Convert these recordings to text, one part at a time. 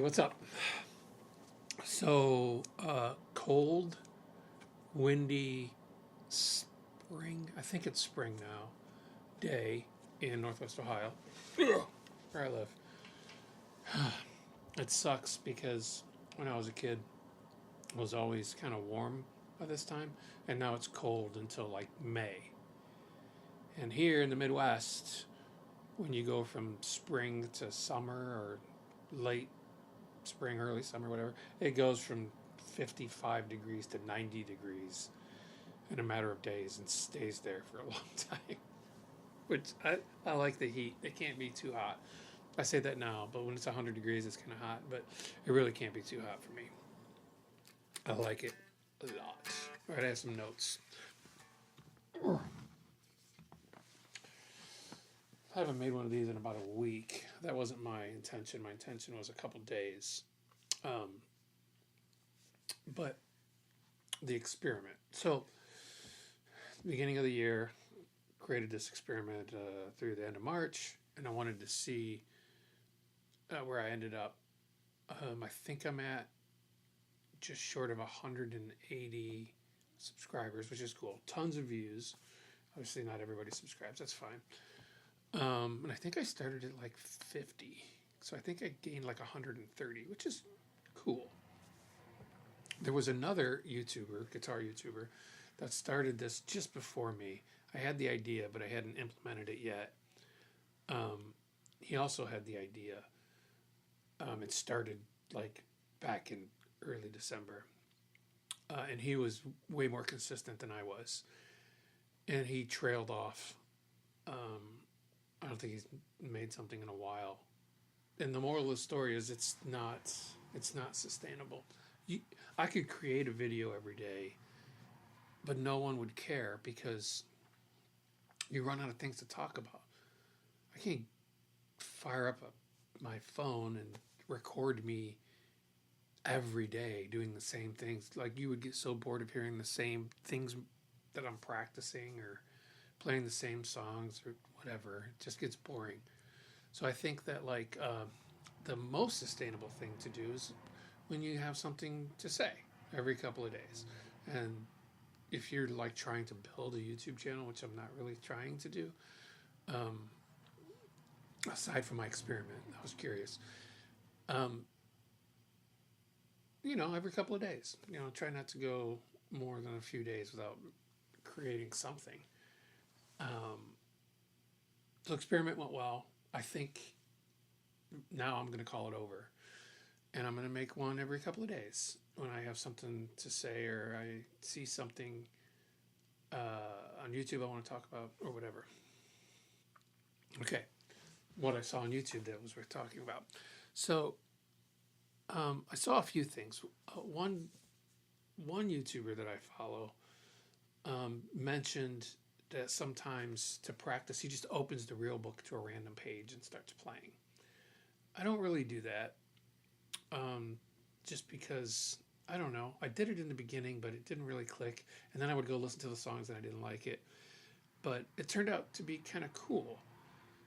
What's up? So, cold, windy, spring, I think it's spring now, day in Northwest Ohio, where I live. It sucks because when I was a kid, it was always kind of warm by this time, and now it's cold until like May. And here in the Midwest, when you go from spring to summer or late spring, early summer, whatever, it goes from 55 degrees to 90 degrees in a matter of days and stays there for a long time. Which I like the heat. It can't be too hot. I say that now, but when it's 100 degrees, it's kind of hot. But it really can't be too hot for me. I like it a lot. All right, I have some notes. I haven't made one of these in about a week. That wasn't my intention. My intention was a couple days. But the experiment. So, beginning of the year, created this experiment through the end of March, and I wanted to see where I ended up. I think I'm at just short of 180 subscribers, which is cool. Tons of views. Obviously, not everybody subscribes. That's fine. And I think I started at like 50. So I think I gained like 130, which is cool. There was another YouTuber, guitar YouTuber, that started this just before me. I had the idea, but I hadn't implemented it yet. He also had the idea. It started like back in early December. And he was way more consistent than I was. And he trailed off. I don't think he's made something in a while. And the moral of the story is it's not sustainable. I could create a video every day, but no one would care because you run out of things to talk about. I can't fire up my phone and record me every day doing the same things. Like, you would get so bored of hearing the same things that I'm practicing or playing the same songs or whatever. It just gets boring. So I think that the most sustainable thing to do is when you have something to say every couple of days. And if you're like trying to build a YouTube channel, which I'm not really trying to do, aside from my experiment, I was curious. Every couple of days, try not to go more than a few days without creating something. So experiment went well. I think now I'm going to call it over. And I'm going to make one every couple of days when I have something to say or I see something on YouTube I want to talk about or whatever. Okay, what I saw on YouTube that was worth talking about. So I saw a few things. One YouTuber that I follow mentioned that sometimes to practice, he just opens the real book to a random page and starts playing. I don't really do that. Just because, I don't know, I did it in the beginning, but it didn't really click. And then I would go listen to the songs and I didn't like it. But it turned out to be kind of cool.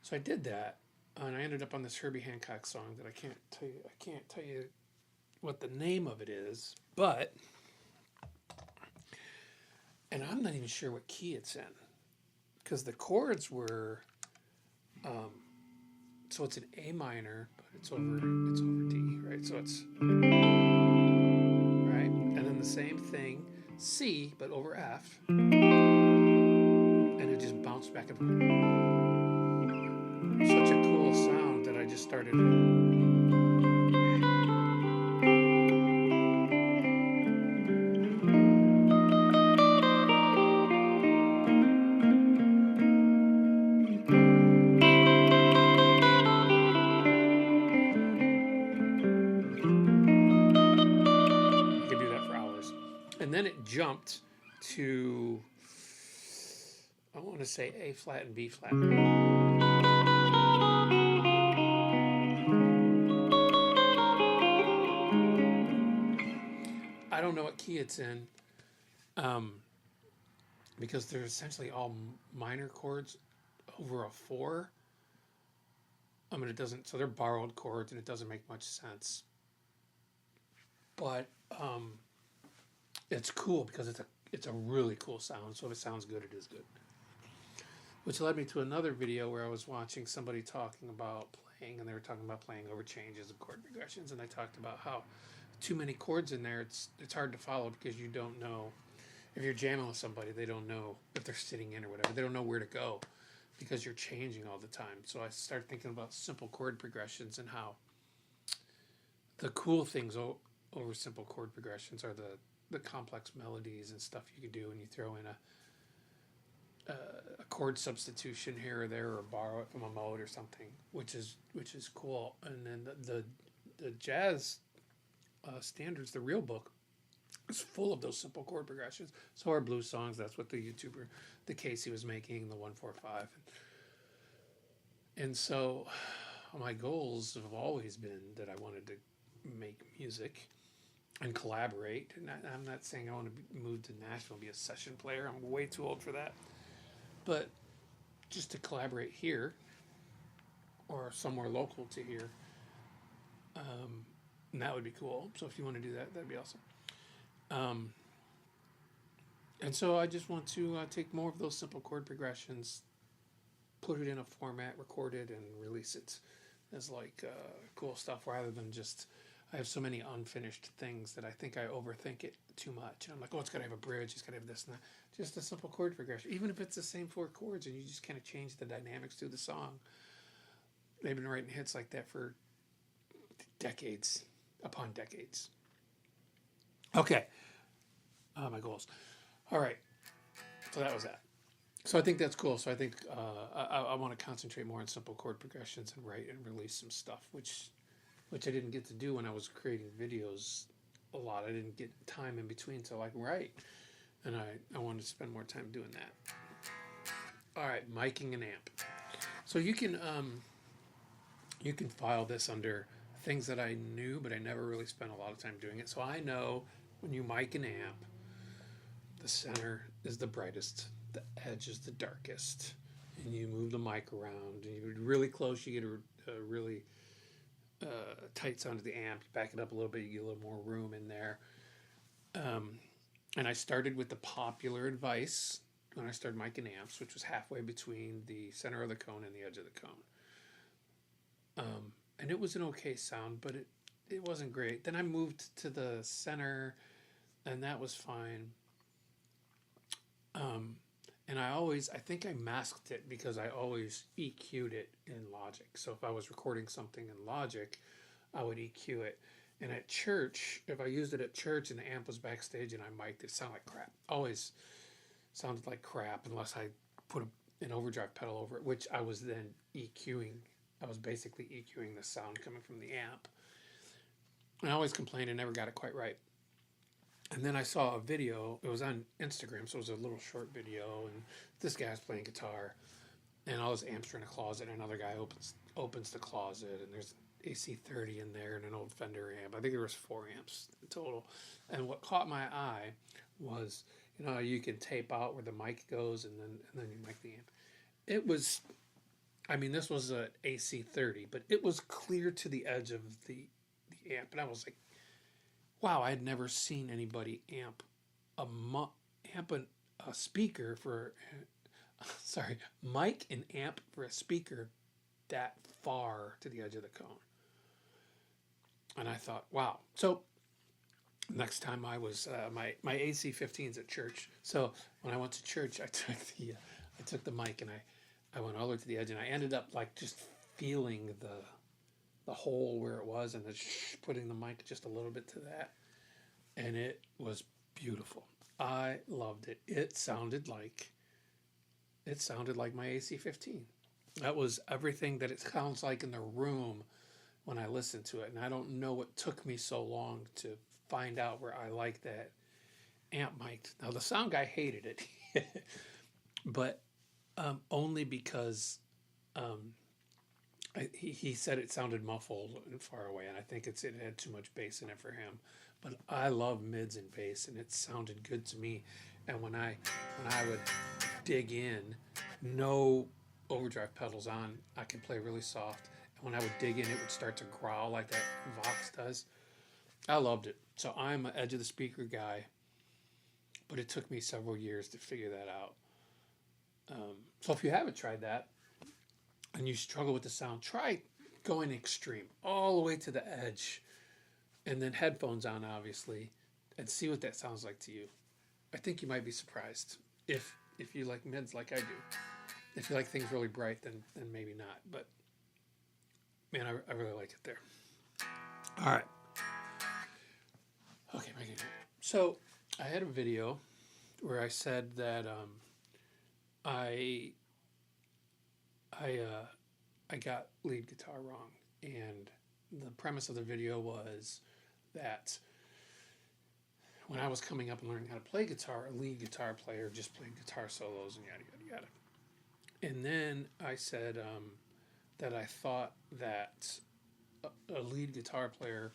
So I did that. And I ended up on this Herbie Hancock song that I can't tell you what the name of it is. But, and I'm not even sure what key it's in. Because the chords were, so it's an A minor, but it's over D, right? So it's, right? And then the same thing, C, but over F. And it just bounced back and forth. Such a cool sound that I just started. And then it jumped to, I want to say A flat and B flat. I don't know what key it's in, because they're essentially all minor chords over a 4. It doesn't, so they're borrowed chords and it doesn't make much sense. but it's cool because it's a really cool sound. So if it sounds good, it is good. Which led me to another video where I was watching somebody talking about playing, and they were talking about playing over changes of chord progressions, and they talked about how too many chords in there, it's hard to follow because you don't know if you're jamming with somebody, they don't know if they're sitting in or whatever. They don't know where to go because you're changing all the time. So I started thinking about simple chord progressions and how the cool things over simple chord progressions are the complex melodies and stuff you can do when you throw in a chord substitution here or there, or borrow it from a mode or something, which is cool. And then the jazz standards, the real book, is full of those simple chord progressions. So are blues songs. That's what the YouTuber, the Casey, was making, the 145. And so my goals have always been that I wanted to make music and collaborate. And I'm not saying I want to move to Nashville and be a session player. I'm way too old for that. But just to collaborate here or somewhere local to here, and that would be cool. So if you want to do that, that'd be awesome. And so I just want to take more of those simple chord progressions, put it in a format, record it, and release it as like cool stuff, rather than just, I have so many unfinished things that I think I overthink it too much. And I'm like, oh, it's got to have a bridge, it's got to have this and that. Just a simple chord progression, even if it's the same 4 chords, and you just kind of change the dynamics through the song. They've been writing hits like that for decades upon decades. Okay, my goals. All right, so that was that. So I think that's cool. So I think I want to concentrate more on simple chord progressions and write and release some stuff, which I didn't get to do when I was creating videos a lot. I didn't get time in between to like write, and I wanted to spend more time doing that. All right, miking an amp. So you can file this under things that I knew, but I never really spent a lot of time doing it. So I know when you mic an amp, the center is the brightest, the edge is the darkest, and you move the mic around, and you're really close, you get a really tight sound to the amp. You back it up a little bit, you get a little more room in there. And I started with the popular advice when I started micing amps, which was halfway between the center of the cone and the edge of the cone. And it was an okay sound, but it wasn't great. Then I moved to the center, and that was fine. And I think I masked it because I always EQ'd it in Logic. So if I was recording something in Logic, I would EQ it. And at church, if I used it at church and the amp was backstage and I mic'd it, sounded like crap. Always sounded like crap unless I put an overdrive pedal over it, which I was then EQing. I was basically EQing the sound coming from the amp. And I always complained and never got it quite right. And then I saw a video, it was on Instagram, so it was a little short video, and this guy's playing guitar, and all his amps are in a closet, and another guy opens the closet, and there's an AC30 in there and an old Fender amp. I think there was 4 amps in total. And what caught my eye was, you can tape out where the mic goes, and then you mic the amp. It was, this was an AC30, but it was clear to the edge of the amp, and I was like, wow, I had never seen anybody amp a speaker for, mic and amp for a speaker that far to the edge of the cone. And I thought, wow. So next time I was, my AC-15's at church. So when I went to church, I took the mic and I went all the way to the edge, and I ended up like just feeling the hole where it was, and then putting the mic just a little bit to that, and it was beautiful. I loved it. It sounded like my AC-15. That was everything that it sounds like in the room when I listened to it, and I don't know what took me so long to find out where I like that amp mic. Now the sound guy hated it, but only because he said it sounded muffled and far away, and I think it had too much bass in it for him. But I love mids and bass, and it sounded good to me. And when I would dig in, no overdrive pedals on, I could play really soft. And when I would dig in, it would start to growl like that Vox does. I loved it. So I'm an edge of the speaker guy, but it took me several years to figure that out. So if you haven't tried that and you struggle with the sound, try going extreme, all the way to the edge, and then headphones on, obviously, and see what that sounds like to you. I think you might be surprised if you like mids like I do. If you like things really bright, then maybe not. But man, I really like it there. All right. Okay, so I had a video where I said that I got lead guitar wrong, and the premise of the video was that when I was coming up and learning how to play guitar, a lead guitar player just played guitar solos and yada yada yada. And then I said that I thought that a lead guitar player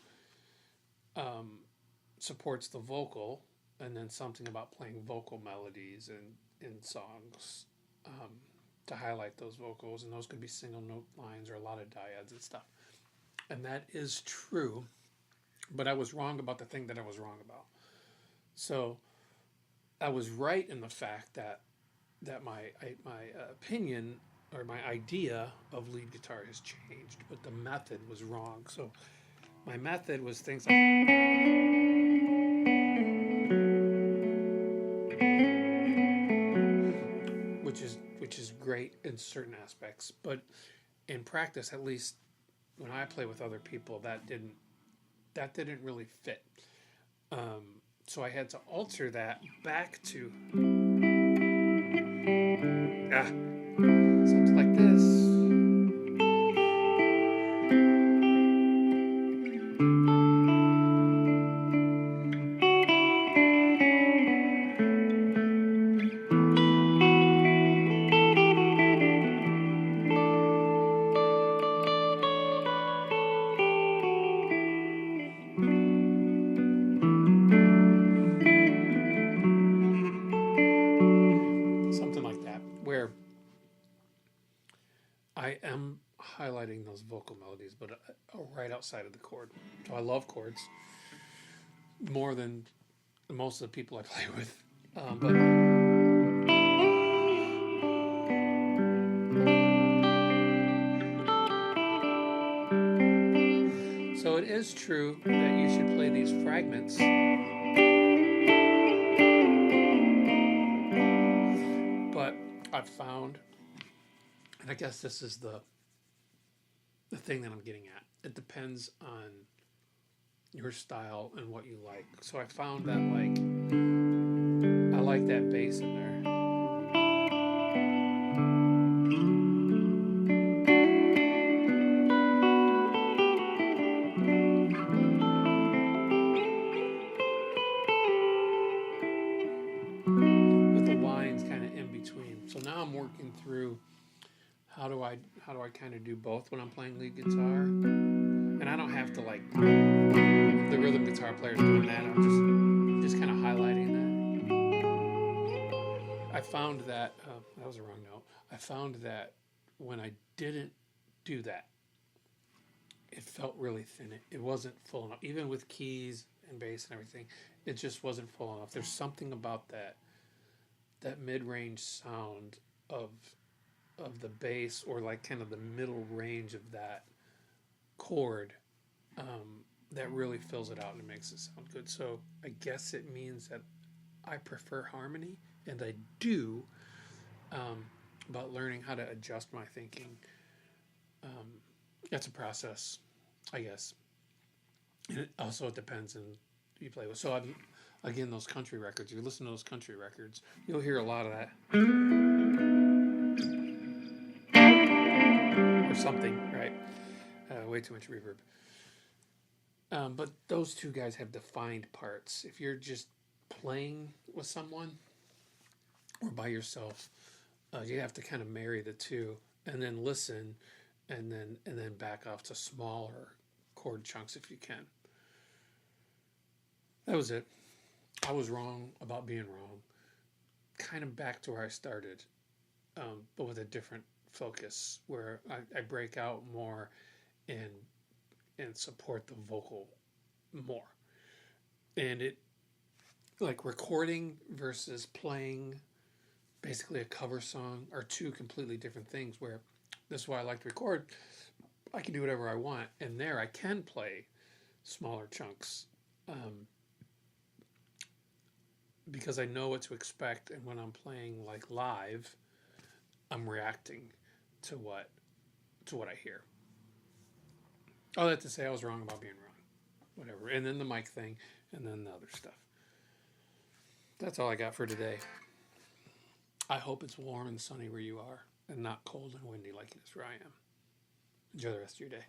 supports the vocal, and then something about playing vocal melodies in songs to highlight those vocals, and those could be single note lines or a lot of dyads and stuff. And that is true, but I was wrong about the thing that I was wrong about. So I was right in the fact that my opinion or my idea of lead guitar has changed, but the method was wrong. So my method was things like, which is great in certain aspects, but in practice, at least when I play with other people, that didn't really fit. So I had to alter that back to something like this. Something like that, where I am highlighting those vocal melodies, but right outside of the chord. So I love chords more than most of the people I play with. But so it is true that you should play these fragments. But I've found, and I guess this is the thing that I'm getting at, it depends on your style and what you like. So I found that I like that bass in there. With the lines kind of in between. So now I'm working through how do I kind of do both when I'm playing lead guitar. And I don't have to like the rhythm guitar player's doing that. I'm just kind of highlighting that. I found that that was a wrong note. I found that when I didn't do that, it felt really thin. It wasn't full enough. Even with keys and bass and everything, it just wasn't full enough. There's something about that mid-range sound of the bass, or like kind of the middle range of that chord, that really fills it out and makes it sound good. So I guess it means that I prefer harmony, and I do, but learning how to adjust my thinking, that's a process, I guess. And it depends on who you play with. So again, those country records, you listen to those country records, you'll hear a lot of that. Or something, right? Way too much reverb. But those two guys have defined parts. If you're just playing with someone or by yourself, you have to kind of marry the two and then listen, and then back off to smaller chord chunks if you can. That was it. I was wrong about being wrong. Kind of back to where I started, but with a different focus, where I break out more and support the vocal more. And it, like recording versus playing basically a cover song are two completely different things, where this is why I like to record. I can do whatever I want, and there I can play smaller chunks, because I know what to expect, and when I'm playing like live, I'm reacting to what I hear. All that to say, I was wrong about being wrong. Whatever. And then the mic thing, and then the other stuff. That's all I got for today. I hope it's warm and sunny where you are, and not cold and windy like it is where I am. Enjoy the rest of your day.